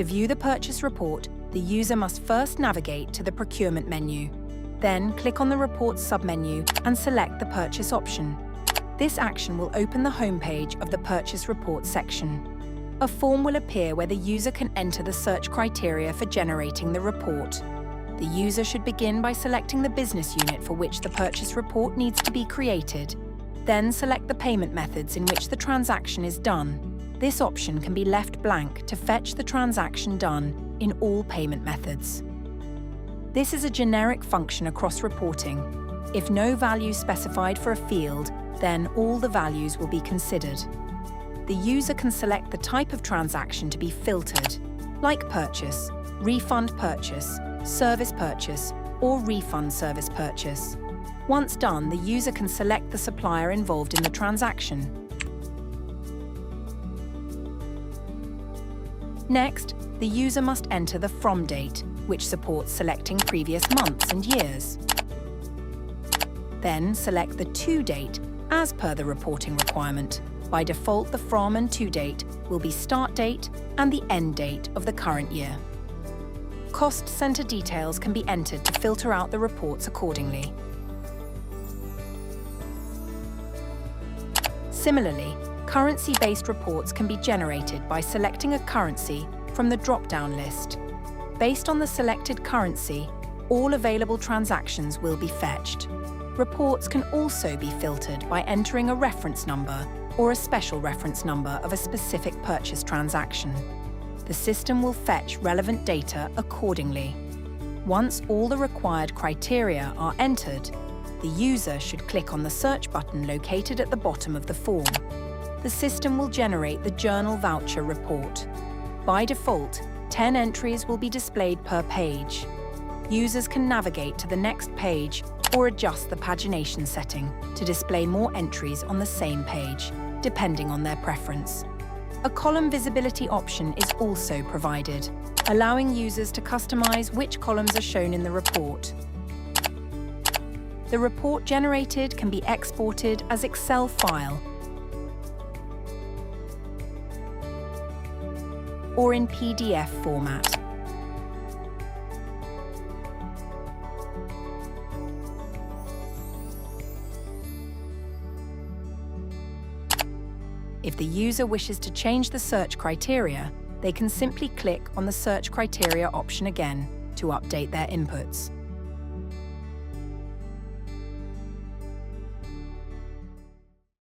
To view the purchase report, the user must first navigate to the procurement menu. Then click on the reports submenu and select the purchase option. This action will open the homepage of the purchase report section. A form will appear where the user can enter the search criteria for generating the report. The user should begin by selecting the business unit for which the purchase report needs to be created. Then select the payment methods in which the transaction is done. This option can be left blank to fetch the transaction done in all payment methods. This is a generic function across reporting. If no value specified for a field, then all the values will be considered. The user can select the type of transaction to be filtered, like purchase, refund purchase, service purchase, or refund service purchase. Once done, the user can select the supplier involved in the transaction. Next, the user must enter the from date, which supports selecting previous months and years. Then select the to date as per the reporting requirement. By default, the from and to date will be start date and the end date of the current year. Cost center details can be entered to filter out the reports accordingly. Similarly, currency-based reports can be generated by selecting a currency from the drop-down list. Based on the selected currency, all available transactions will be fetched. Reports can also be filtered by entering a reference number or a special reference number of a specific purchase transaction. The system will fetch relevant data accordingly. Once all the required criteria are entered, the user should click on the search button located at the bottom of the form. The system will generate the journal voucher report. By default, 10 entries will be displayed per page. Users can navigate to the next page or adjust the pagination setting to display more entries on the same page, depending on their preference. A column visibility option is also provided, allowing users to customize which columns are shown in the report. The report generated can be exported as Excel file or in PDF format. If the user wishes to change the search criteria, they can simply click on the search criteria option again to update their inputs.